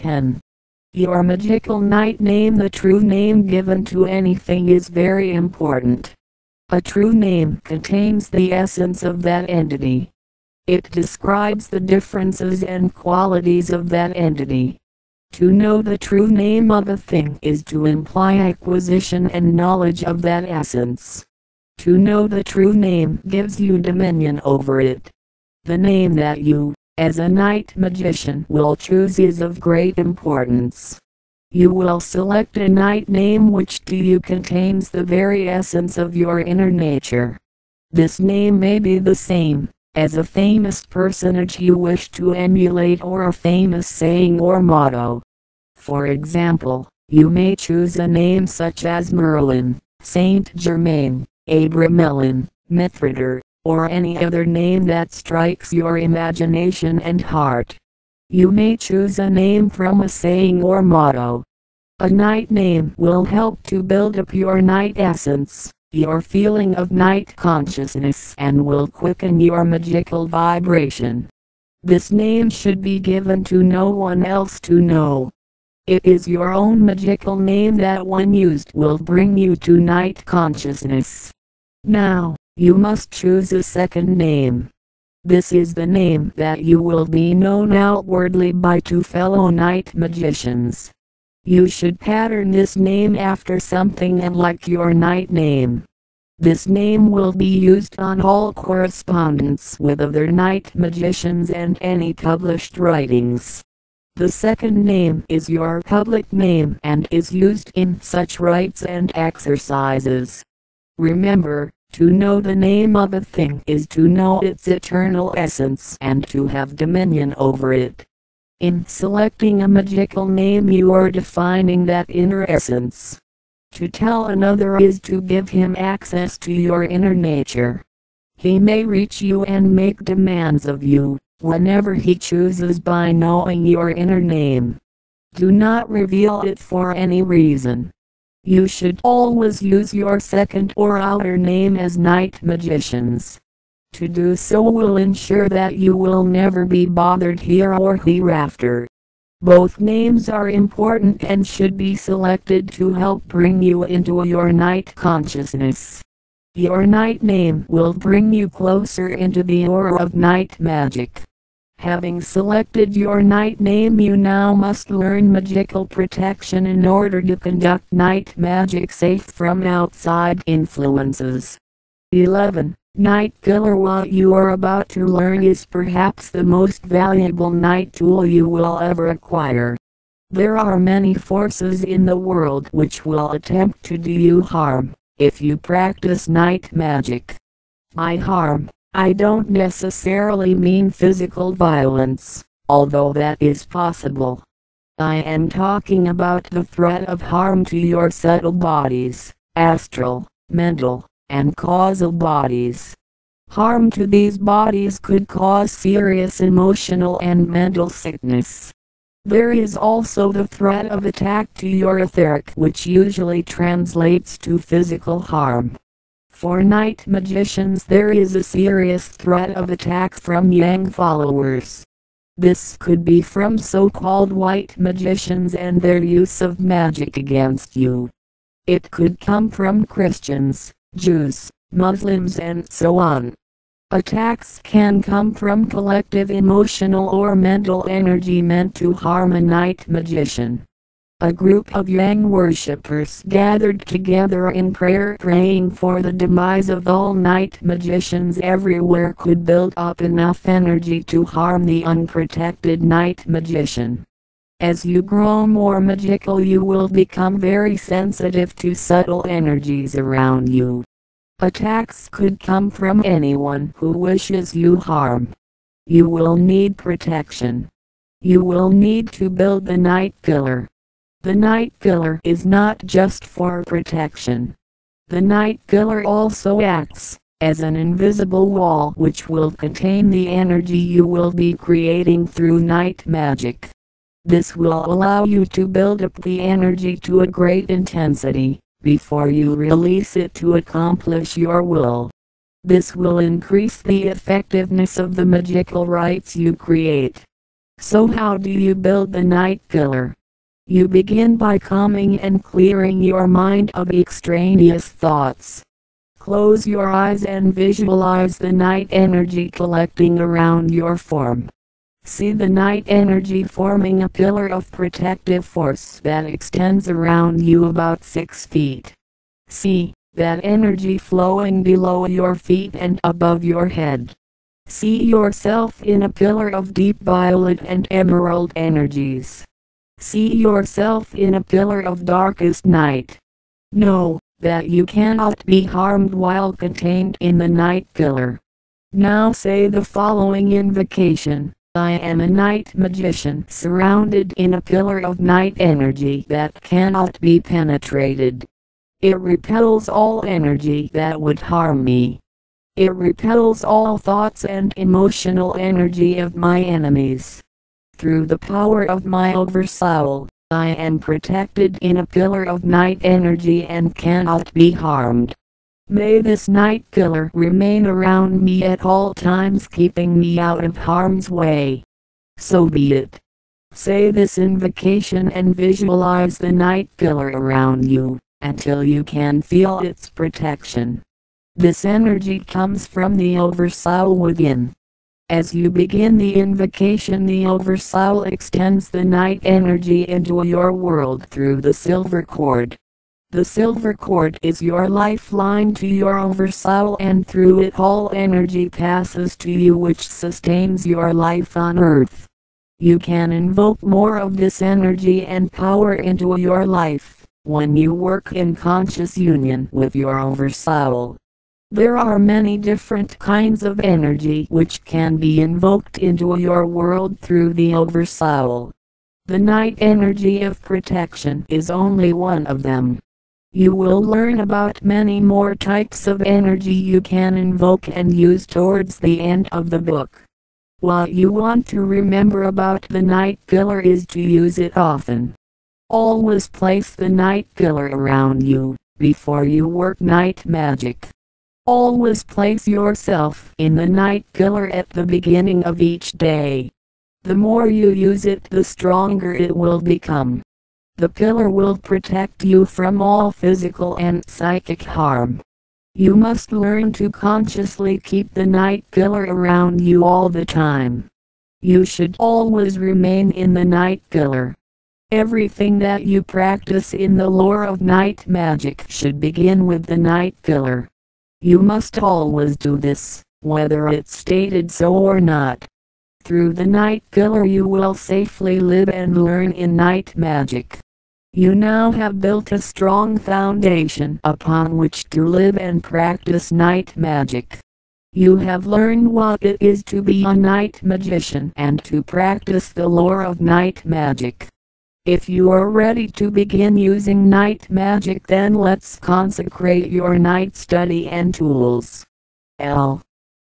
10. Your magical night name. The true name given to anything is very important. A true name contains the essence of that entity. It describes the differences and qualities of that entity. To know the true name of a thing is to imply acquisition and knowledge of that essence. To know the true name gives you dominion over it. The name that you, as a night magician, will choose is of great importance. You will select a night name which to you contains the very essence of your inner nature. This name may be the same as a famous personage you wish to emulate or a famous saying or motto. For example, you may choose a name such as Merlin, Saint Germain, Abramelin, Mithridates, or any other name that strikes your imagination and heart. You may choose a name from a saying or motto. A night name will help to build up your night essence, your feeling of night consciousness, and will quicken your magical vibration. This name should be given to no one else to know. It is your own magical name that when used will bring you to night consciousness. Now, you must choose a second name. This is the name that you will be known outwardly by two fellow night magicians. You should pattern this name after something and like your night name. This name will be used on all correspondence with other night magicians and any published writings. The second name is your public name and is used in such rites and exercises. Remember, to know the name of a thing is to know its eternal essence and to have dominion over it. In selecting a magical name you are defining that inner essence. To tell another is to give him access to your inner nature. He may reach you and make demands of you, whenever he chooses by knowing your inner name. Do not reveal it for any reason. You should always use your second or outer name as night magicians. To do so will ensure that you will never be bothered here or hereafter. Both names are important and should be selected to help bring you into your night consciousness. Your night name will bring you closer into the aura of night magic. Having selected your night name, you now must learn magical protection in order to conduct night magic safe from outside influences. 11. Night Killer. What you are about to learn is perhaps the most valuable night tool you will ever acquire. There are many forces in the world which will attempt to do you harm, if you practice night magic. By harm, I don't necessarily mean physical violence, although that is possible. I am talking about the threat of harm to your subtle bodies, astral, mental, and causal bodies. Harm to these bodies could cause serious emotional and mental sickness. There is also the threat of attack to your etheric, which usually translates to physical harm. For night magicians there is a serious threat of attack from Yang followers. This could be from so-called white magicians and their use of magic against you. It could come from Christians, Jews, Muslims and so on. Attacks can come from collective emotional or mental energy meant to harm a night magician. A group of Yang worshippers gathered together in prayer praying for the demise of all night magicians everywhere could build up enough energy to harm the unprotected night magician. As you grow more magical you will become very sensitive to subtle energies around you. Attacks could come from anyone who wishes you harm. You will need protection. You will need to build the Night Killer. The Night Killer is not just for protection. The Night Killer also acts as an invisible wall which will contain the energy you will be creating through night magic. This will allow you to build up the energy to a great intensity before you release it to accomplish your will. This will increase the effectiveness of the magical rites you create. So how do you build the night pillar? You begin by calming and clearing your mind of extraneous thoughts. Close your eyes and visualize the night energy collecting around your form. See the night energy forming a pillar of protective force that extends around you about 6 feet. See that energy flowing below your feet and above your head. See yourself in a pillar of deep violet and emerald energies. See yourself in a pillar of darkest night. Know that you cannot be harmed while contained in the night pillar. Now say the following invocation. I am a night magician surrounded in a pillar of night energy that cannot be penetrated. It repels all energy that would harm me. It repels all thoughts and emotional energy of my enemies. Through the power of my oversoul, I am protected in a pillar of night energy and cannot be harmed. May this night pillar remain around me at all times, keeping me out of harm's way. So be it. Say this invocation and visualize the night pillar around you, until you can feel its protection. This energy comes from the oversoul within. As you begin the invocation, the oversoul extends the night energy into your world through the silver cord. The silver cord is your lifeline to your oversoul, and through it all energy passes to you which sustains your life on earth. You can invoke more of this energy and power into your life when you work in conscious union with your oversoul. There are many different kinds of energy which can be invoked into your world through the oversoul. The night energy of protection is only one of them. You will learn about many more types of energy you can invoke and use towards the end of the book. What you want to remember about the night pillar is to use it often. Always place the night pillar around you before you work night magic. Always place yourself in the night pillar at the beginning of each day. The more you use it, the stronger it will become. The pillar will protect you from all physical and psychic harm. You must learn to consciously keep the night pillar around you all the time. You should always remain in the night pillar. Everything that you practice in the lore of night magic should begin with the night pillar. You must always do this, whether it's stated so or not. Through the night pillar you will safely live and learn in night magic. You now have built a strong foundation upon which to live and practice night magic. You have learned what it is to be a night magician and to practice the lore of night magic. If you are ready to begin using night magic, then let's consecrate your night study and tools. L.